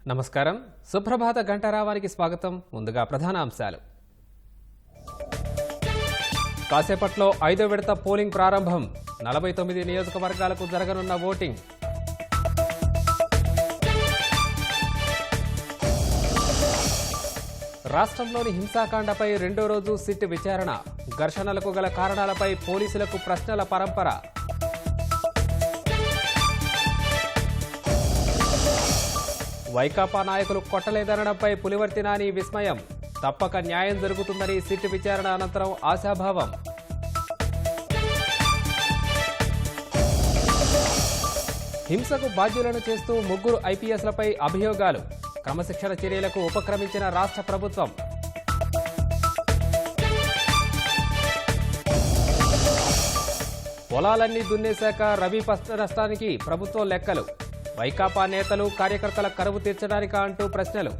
నమస్కారం. సుప్రభాత గంటారావానికి స్వాగతం. ముందుగా ప్రధాన అంశాలు. కాసేపట్లో 5వ విడత పోలింగ్ ప్రారంభం. 49 నియోజకవర్గాలకు జరగనున్న ఓటింగ్. రాష్ట్రంలోని హింసాకాండపై రెండో రోజు సిట్ విచారణ. ఘర్షణలకు గల కారణాలపై పోలీసులకు ప్రశ్నల పరంపర. వైకాపా నాయకులు కొట్టలేదనడంపై పులివర్తి నాని విస్మయం. తప్పక న్యాయం జరుగుతుందని సిట్ విచారణ అనంతరం ఆశాభావం. హింసకు బాధ్యులను చేస్తూ 3 ఐపీఎస్లపై అభియోగాలు. క్రమశిక్షణ చర్యలకు ఉపక్రమించిన రాష్ట్ర ప్రభుత్వం. పొలాలన్నీ దున్నేశాక రబీ పంట నష్టానికి ప్రభుత్వం లెక్కలు. వైకాపా నేతలు కార్యకర్తల కరువు తీర్చడానికా అంటూ ప్రశ్నలు.